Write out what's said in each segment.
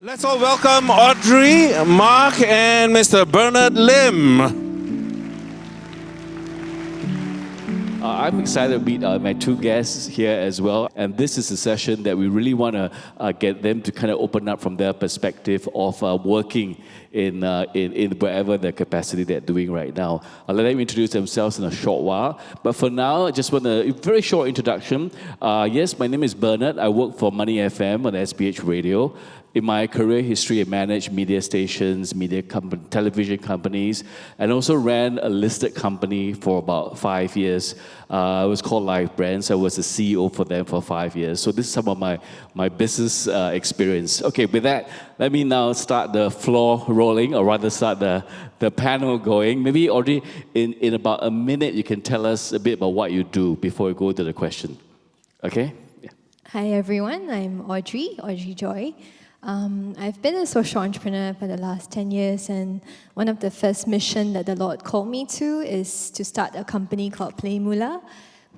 Let's all welcome Audrey, Mark, and Mr. Bernard Lim. I'm excited to meet my two guests here as well. And this is a session that we really want to get them to kind of open up from their perspective of working in wherever the capacity they're doing right now. I'll let them introduce themselves in a short while. But for now, I just want a very short introduction. Yes, my name is Bernard. I work for Money FM on SPH Radio. In my career history, I managed media stations, television companies, and also ran a listed company for about 5 years. It was called Live Brands. I was the CEO for them for 5 years. So this is some of my business experience. Okay, with that, let me now start the floor rolling, or rather start the panel going. Maybe, Audrey, in about a minute, you can tell us a bit about what you do before we go to the question. Okay? Yeah. Hi everyone, I'm Audrey Joy. I've been a social entrepreneur for the last 10 years, and one of the first missions that the Lord called me to is to start a company called Play Mula.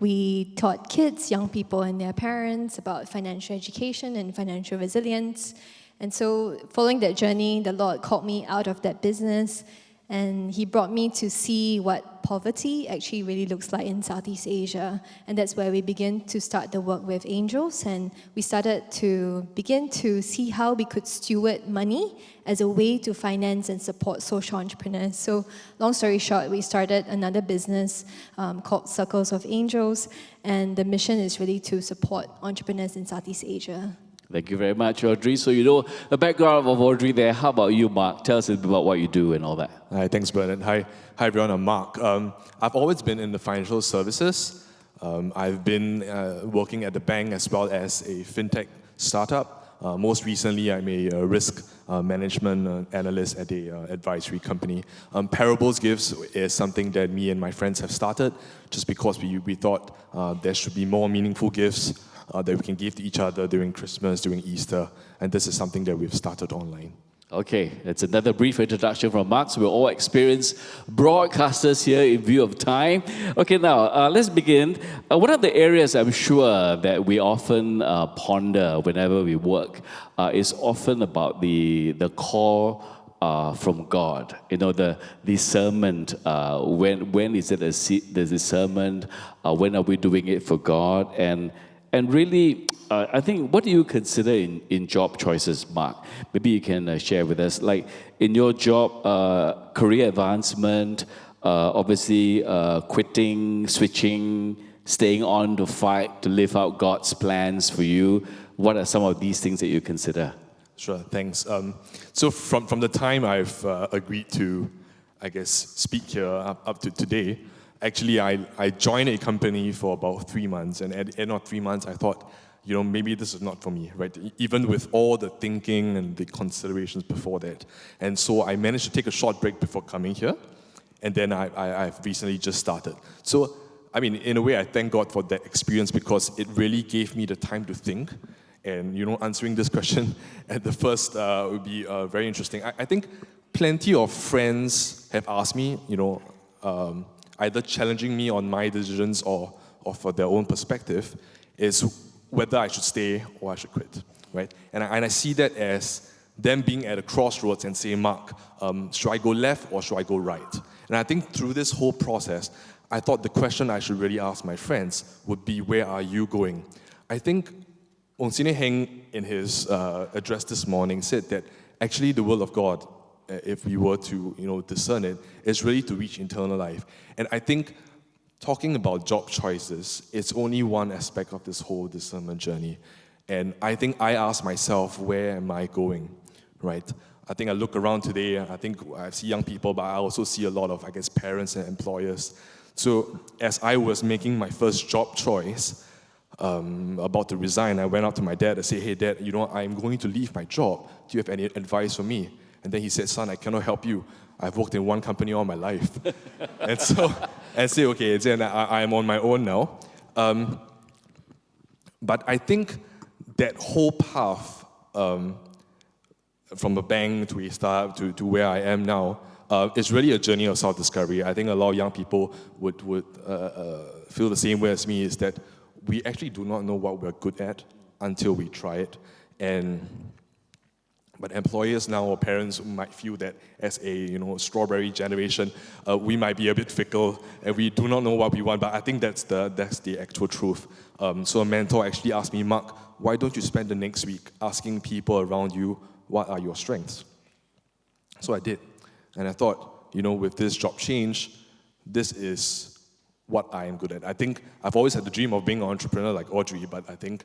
We taught kids, young people, and their parents about financial education and financial resilience. And so, following that journey, the Lord called me out of that business, and He brought me to see what poverty actually really looks like in Southeast Asia. And that's where we began to start the work with angels, and we started to begin to see how we could steward money as a way to finance and support social entrepreneurs. So, long story short, we started another business called Circles of Angels, and the mission is really to support entrepreneurs in Southeast Asia. Thank you very much, Audrey. So you know the background of Audrey there. How about you, Mark? Tell us a bit about what you do and all that. Hi, thanks, Bernard. Hi everyone. I'm Mark. I've always been in the financial services. I've been working at the bank as well as a fintech startup. Most recently, I'm a risk management analyst at a advisory company. Parables Gifts is something that me and my friends have started just because we thought there should be more meaningful gifts that we can give to each other during Christmas, during Easter, and this is something that we've started online. Okay, that's another brief introduction from Mark. So we're all experienced broadcasters here in view of time. Okay, now let's begin. One of the areas I'm sure that we often ponder whenever we work is often about the call from God. You know, the discernment. When is it the discernment? When are we doing it for God? And really, I think, what do you consider in job choices, Mark? Maybe you can share with us, like in your job, career advancement, obviously quitting, switching, staying on to fight, to live out God's plans for you. What are some of these things that you consider? Sure, thanks. So from the time I've agreed to, I guess, speak here up to today, actually, I joined a company for about 3 months, and at the end of 3 months, I thought, maybe this is not for me, right? Even with all the thinking and the considerations before that. And so I managed to take a short break before coming here, and then I've recently just started. So, I mean, in a way, I thank God for that experience because it really gave me the time to think. And, answering this question at the first would be very interesting. I think plenty of friends have asked me, either challenging me on my decisions or for their own perspective, is whether I should stay or I should quit, right? And I see that as them being at a crossroads and saying, Mark, should I go left or should I go right? And I think through this whole process, I thought the question I should really ask my friends would be, where are you going? I think Ong Sine Heng, in his address this morning, said that actually the will of God, if we were to discern it, is really to reach eternal life. And I think talking about job choices, it's only one aspect of this whole discernment journey. And I think I ask myself, where am I going, right? I think I look around today, I think I see young people, but I also see a lot of, I guess, parents and employers. So as I was making my first job choice, about to resign, I went up to my dad and said, hey Dad, I'm going to leave my job. Do you have any advice for me? And then he said, son, I cannot help you. I've worked in one company all my life. And so I said, okay, then I'm on my own now. But I think that whole path from a bank to a startup to where I am now is really a journey of self-discovery. I think a lot of young people would feel the same way as me, is that we actually do not know what we're good at until we try it. And But employers now or parents might feel that as a strawberry generation, we might be a bit fickle and we do not know what we want. But I think that's the actual truth. So a mentor actually asked me, Mark, why don't you spend the next week asking people around you what are your strengths? So I did, and I thought, with this job change, this is what I am good at. I think I've always had the dream of being an entrepreneur like Audrey, but I think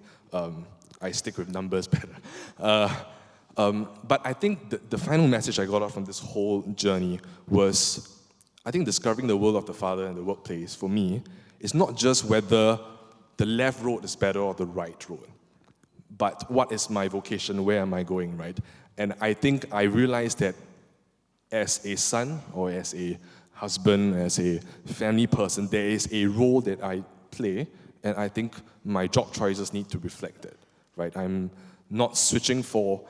I stick with numbers better. But I think the final message I got out from this whole journey was, I think discovering the will of the Father in the workplace, for me, is not just whether the left road is better or the right road, but what is my vocation, where am I going, right? And I think I realized that as a son or as a husband, as a family person, there is a role that I play, and I think my job choices need to reflect that, right? I'm not switching for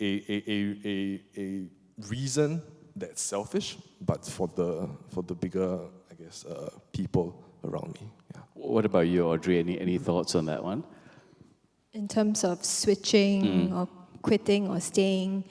a reason that's selfish, but for the bigger, I guess, people around me. Yeah. What about you, Audrey? Any thoughts on that one? In terms of switching or quitting or staying,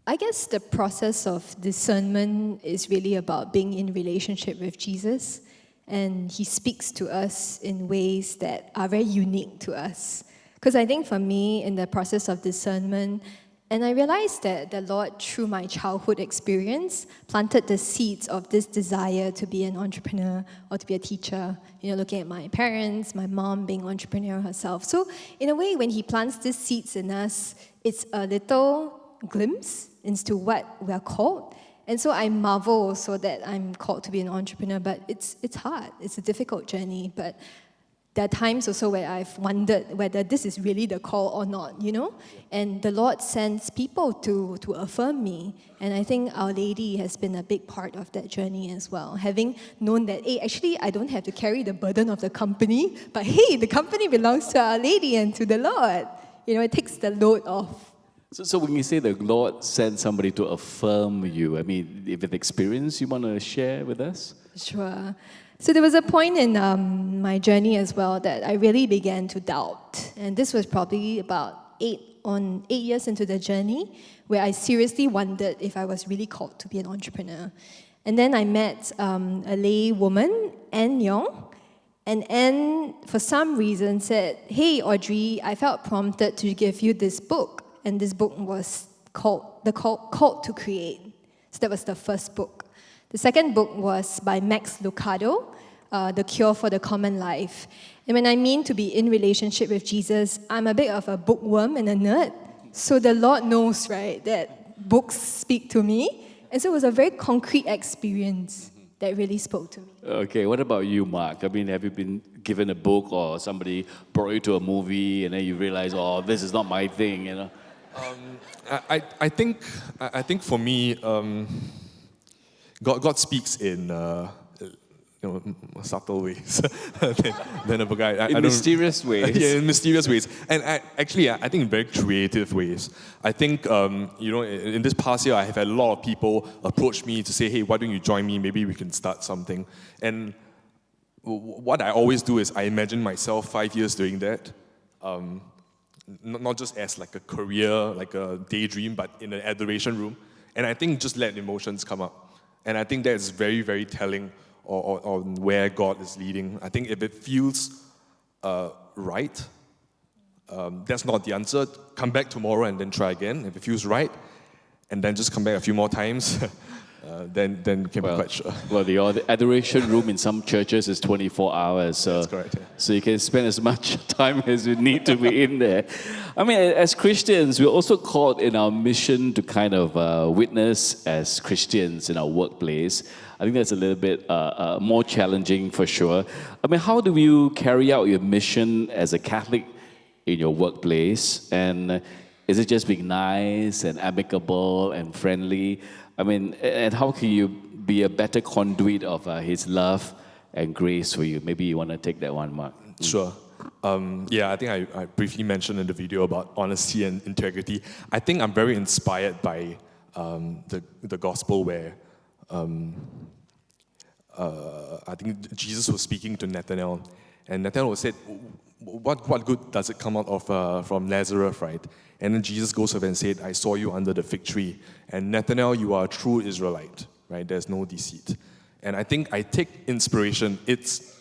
I guess the process of discernment is really about being in relationship with Jesus, and He speaks to us in ways that are very unique to us. Because I think for me, in the process of discernment, and I realized that the Lord, through my childhood experience, planted the seeds of this desire to be an entrepreneur or to be a teacher. Looking at my parents, my mom being an entrepreneur herself. So in a way, when He plants these seeds in us, it's a little glimpse into what we are called. And so I marvel also that I'm called to be an entrepreneur, but it's hard. It's a difficult journey, but there are times also where I've wondered whether this is really the call or not, And the Lord sends people to affirm me. And I think Our Lady has been a big part of that journey as well. Having known that, hey, actually, I don't have to carry the burden of the company, but hey, the company belongs to Our Lady and to the Lord. It takes the load off. So when you say the Lord sent somebody to affirm you, I mean, if an experience you want to share with us? Sure. So there was a point in my journey as well that I really began to doubt. And this was probably about 8 years into the journey, where I seriously wondered if I was really called to be an entrepreneur. And then I met a lay woman, Anne Yong. And Anne, for some reason, said, hey, Audrey, I felt prompted to give you this book. And this book was Called to Create. So that was the first book. The second book was by Max Lucado, The Cure for the Common Life. And when I mean to be in relationship with Jesus, I'm a bit of a bookworm and a nerd. So the Lord knows, right, that books speak to me. And so it was a very concrete experience that really spoke to me. Okay, what about you, Mark? I mean, have you been given a book or somebody brought you to a movie and then you realize, oh, this is not my thing, I think for me, God speaks in subtle ways. Then a book in mysterious ways. Yeah, in mysterious ways, and I think in very creative ways. I think in this past year, I have had a lot of people approach me to say, "Hey, why don't you join me? Maybe we can start something." And what I always do is I imagine myself 5 years doing that. Not just as like a career, like a daydream, but in an adoration room. And I think just let emotions come up. And I think that's very, very telling on where God is leading. I think if it feels right, that's not the answer. Come back tomorrow and then try again. If it feels right, and then just come back a few more times, then you can be quite sure. Well, the adoration room in some churches is 24 hours. So, that's correct. Yeah. So you can spend as much time as you need to be in there. I mean, as Christians, we're also called in our mission to kind of witness as Christians in our workplace. I think that's a little bit more challenging for sure. I mean, how do you carry out your mission as a Catholic in your workplace? And is it just being nice and amicable and friendly? I mean, and how can you be a better conduit of His love and grace for you? Maybe you want to take that one, Mark. Sure. I think I briefly mentioned in the video about honesty and integrity. I think I'm very inspired by the gospel where I think Jesus was speaking to Nathanael, and Nathanael said, what good does it come out of from Nazareth, right? And then Jesus goes over and said, I saw you under the fig tree. And Nathanael, you are a true Israelite, right? There's no deceit. And I think I take inspiration. It's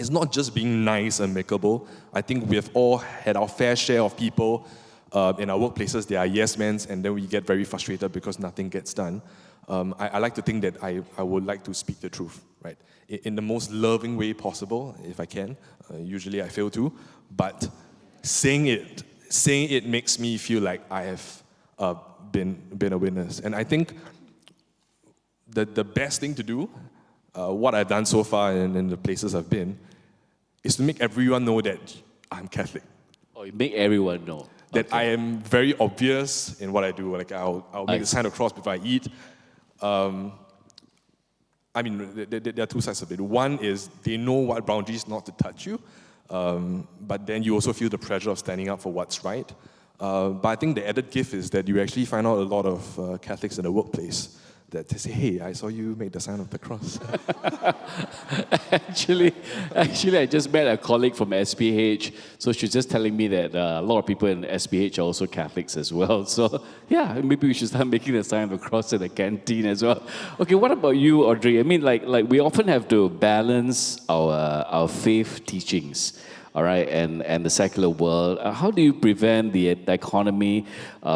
not just being nice and makeable. I think we have all had our fair share of people in our workplaces. They are yes men, and then we get very frustrated because nothing gets done. I like to think that I would like to speak the truth, right? In the most loving way possible, if I can. Usually I fail to, but saying it makes me feel like I have been a witness. And I think the best thing to do, what I've done so far in the places I've been, is to make everyone know that I'm Catholic. Oh, you make everyone know. That Okay. I am very obvious in what I do. Like I'll make the sign of the cross before I eat. I mean, there are two sides of it. One is they know what boundaries not to touch you, but then you also feel the pressure of standing up for what's right. But I think the added gift is that you actually find out a lot of Catholics in the workplace that they say, hey, I saw you make the sign of the cross. Actually, I just met a colleague from SPH, so she's just telling me that a lot of people in SPH are also Catholics as well. So, yeah, maybe we should start making the sign of the cross in the canteen as well. Okay, what about you, Audrey? I mean, like we often have to balance our faith teachings, all right, and the secular world. How do you prevent the dichotomy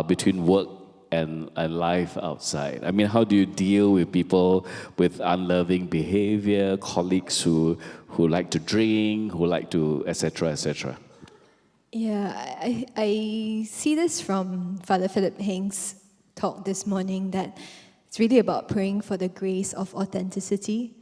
between work and life outside? I mean, how do you deal with people with unloving behavior, colleagues who like to drink, who like to, etc., etc.? Yeah, I see this from Father Philip Heng's talk this morning, that it's really about praying for the grace of authenticity,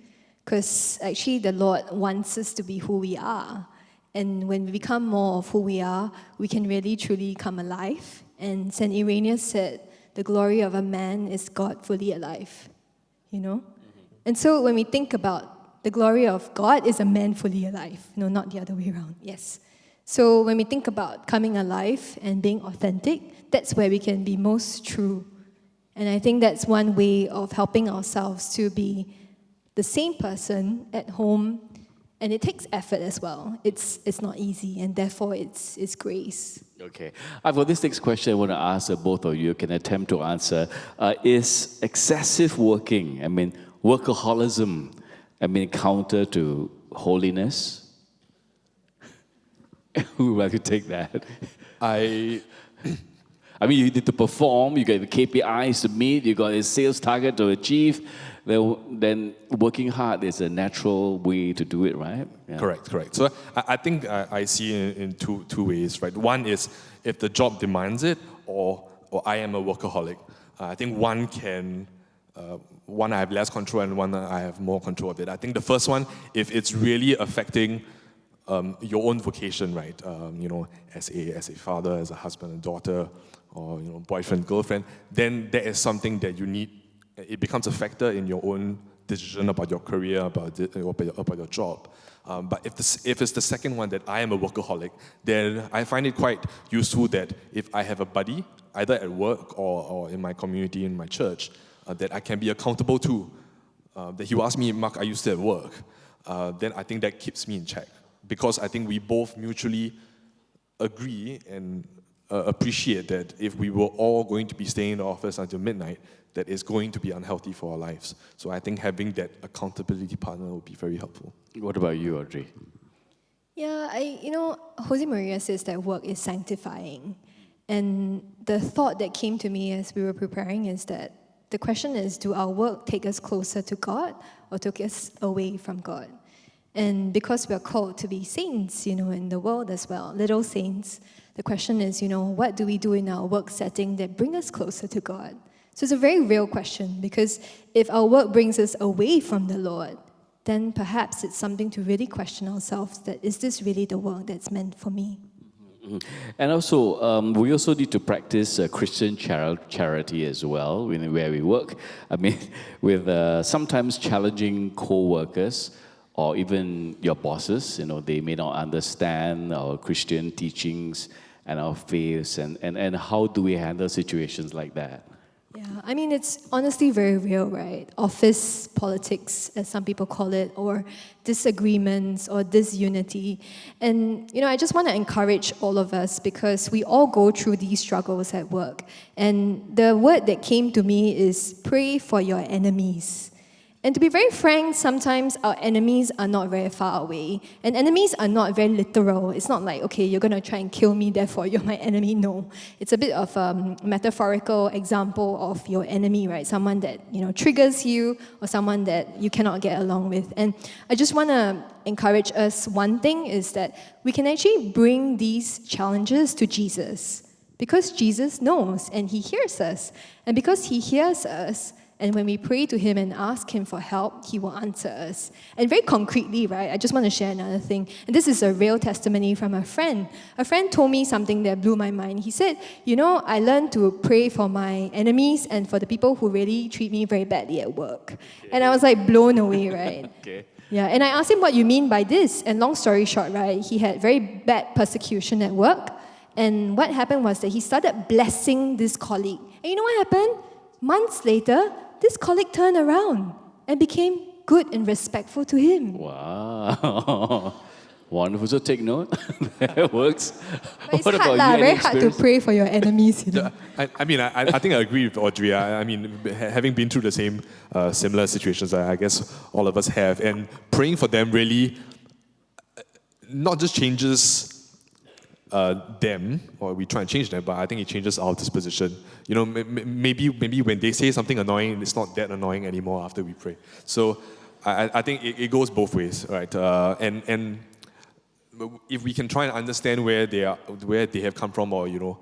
because actually the Lord wants us to be who we are. And when we become more of who we are, we can really truly come alive. And St. Irenaeus said, the glory of a man is God fully alive, you know? Mm-hmm. And so when we think about the glory of God is a man fully alive, no, not the other way around, yes. So when we think about coming alive and being authentic, that's where we can be most true. And I think that's one way of helping ourselves to be the same person at home. And it takes effort as well. It's not easy, and therefore it's grace. Okay. I've got this next question I want to ask both of you. Can attempt to answer. Is excessive working, I mean, workaholism, counter to holiness? Who would like to take that? I mean, you need to perform, you got the KPIs to meet, you got a sales target to achieve. Then working hard is a natural way to do it, right? Yeah. Correct. So I think I see it in two ways, right? One is if the job demands it, or I am a workaholic. I think one I have less control, and one I have more control of it. I think the first one, if it's really affecting your own vocation, right? As a father, as a husband and daughter, or boyfriend, girlfriend, then that is something that you need. It becomes a factor in your own decision about your career, about your job. But if it's the second one, that I am a workaholic, then I find it quite useful that if I have a buddy, either at work or in my community, in my church, that I can be accountable to, that he will ask me, Mark, are you still at work? Then I think that keeps me in check. Because I think we both mutually agree and appreciate that if we were all going to be staying in the office until midnight, that is going to be unhealthy for our lives. So I think having that accountability partner would be very helpful. What about you, Audrey? Yeah, Jose Maria says that work is sanctifying. And the thought that came to me as we were preparing is that the question is, do our work take us closer to God or take us away from God? And because we are called to be saints, in the world as well, little saints, the question is, what do we do in our work setting that bring us closer to God? So it's a very real question, because if our work brings us away from the Lord, then perhaps it's something to really question ourselves, that is this really the work that's meant for me? Mm-hmm. And also, we also need to practice Christian charity as well where we work. I mean, with sometimes challenging co-workers, or even your bosses, they may not understand our Christian teachings and our faiths, and how do we handle situations like that? Yeah, I mean, it's honestly very real, right? Office politics, as some people call it, or disagreements or disunity. And, I just want to encourage all of us because we all go through these struggles at work. And the word that came to me is pray for your enemies. And to be very frank, sometimes our enemies are not very far away. And enemies are not very literal. It's not like, okay, you're going to try and kill me, therefore you're my enemy. No. It's a bit of a metaphorical example of your enemy, right? Someone that, triggers you or someone that you cannot get along with. And I just want to encourage us, one thing is that we can actually bring these challenges to Jesus. Because Jesus knows and He hears us. And because He hears us, and when we pray to Him and ask Him for help, He will answer us. And very concretely, right, I just want to share another thing. And this is a real testimony from a friend. A friend told me something that blew my mind. He said, I learned to pray for my enemies and for the people who really treat me very badly at work. And I was like blown away, right? Okay. Yeah, and I asked him what you mean by this. And long story short, right, he had very bad persecution at work. And what happened was that he started blessing this colleague. And you know what happened? Months later, this colleague turned around and became good and respectful to him. Wow. Wonderful. So take note. That works. But it's What hard, about you? Any very hard to experience? pray for your enemies, I think I agree with Audrey. I mean, having been through the same similar situations, I guess all of us have, and praying for them really not just changes them, or we try and change them, but I think it changes our disposition. Maybe when they say something annoying, it's not that annoying anymore after we pray. So I think it goes both ways, right? And if we can try and understand where they have come from, or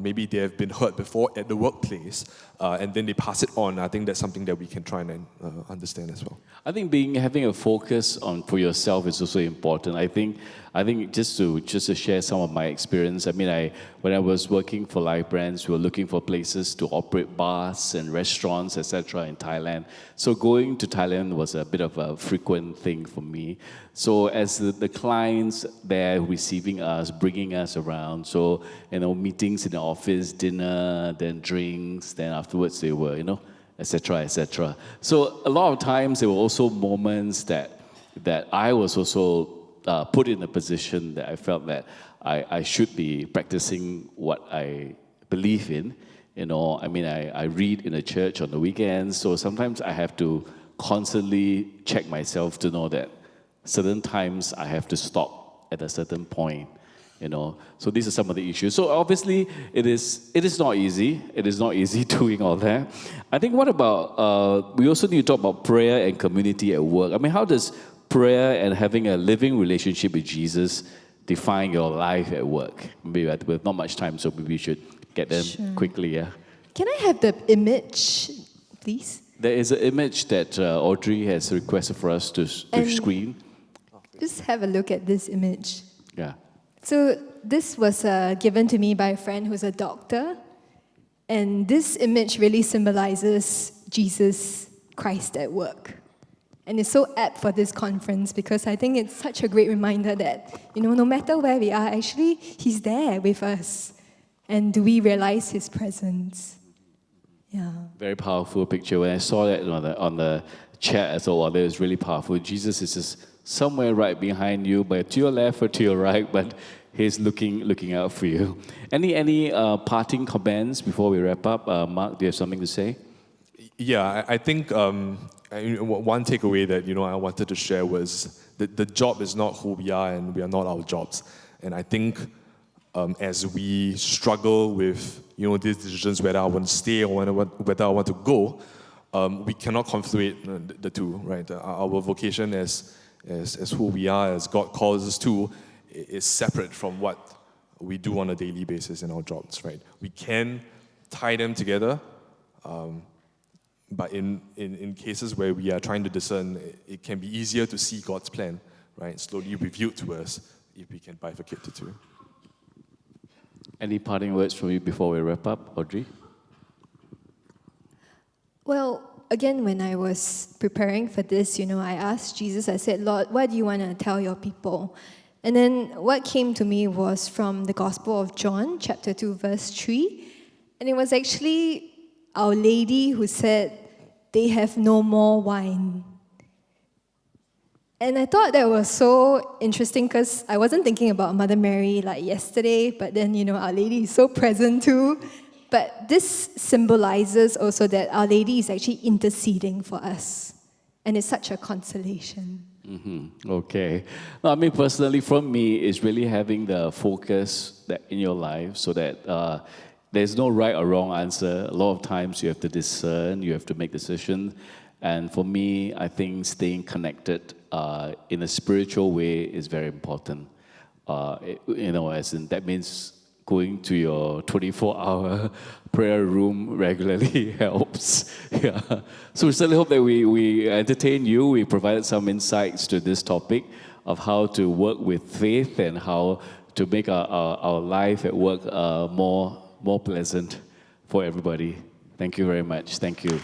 maybe they have been hurt before at the workplace, and then they pass it on. I think that's something that we can try and understand as well. I think having a focus for yourself is also important. I think just to share some of my experience. I mean, when I was working for Life Brands, we were looking for places to operate bars and restaurants, etc. in Thailand. So going to Thailand was a bit of a frequent thing for me. So as the clients there receiving us, bringing us around, so meetings in the office, dinner, then drinks, then afterwards they were etc., etc. So a lot of times there were also moments that I was also put in a position that I felt that I should be practicing what I believe in. I mean, I read in a church on the weekends, so sometimes I have to constantly check myself to know that certain times I have to stop at a certain point. So these are some of the issues. So obviously, it is not easy. It is not easy doing all that. I think what about, we also need to talk about prayer and community at work. I mean, how does prayer and having a living relationship with Jesus define your life at work? Maybe with not much time, so maybe we should get them quickly, yeah? Can I have the image, please? There is an image that Audrey has requested for us to screen. Just have a look at this image. Yeah. So this was given to me by a friend who's a doctor. And this image really symbolizes Jesus Christ at work. And it's so apt for this conference because I think it's such a great reminder that, no matter where we are, actually, He's there with us. And do we realize His presence? Yeah. Very powerful picture. When I saw that on the chat, I thought, that was really powerful. Jesus is just somewhere right behind you, but to your left or to your right, but He's looking out for you. Any parting comments before we wrap up? Mark, do you have something to say? Yeah, I think one takeaway that I wanted to share was that the job is not who we are, and we are not our jobs. And I think as we struggle with these decisions, whether I want to stay or whether I want to go, we cannot conflate the two, right? Our vocation as who we are, as God calls us to, is separate from what we do on a daily basis in our jobs, right? We can tie them together, but in cases where we are trying to discern, it can be easier to see God's plan, right? Slowly revealed to us if we can bifurcate the two. Any parting words from you before we wrap up, Audrey? Well, again, when I was preparing for this, I asked Jesus, I said, Lord, what do you want to tell your people? And then what came to me was from the Gospel of John, chapter 2, verse 3. And it was actually Our Lady who said, they have no more wine. And I thought that was so interesting because I wasn't thinking about Mother Mary like yesterday, but then, Our Lady is so present too. But this symbolizes also that Our Lady is actually interceding for us. And it's such a consolation. Okay. No, I mean, personally, from me, it's really having the focus that in your life so that there's no right or wrong answer. A lot of times you have to discern, you have to make decisions. And for me, I think staying connected in a spiritual way is very important. As in that means going to your 24-hour prayer room regularly helps. Yeah. So we certainly hope that we entertain you. We provided some insights to this topic of how to work with faith and how to make our life at work more pleasant for everybody. Thank you very much. Thank you.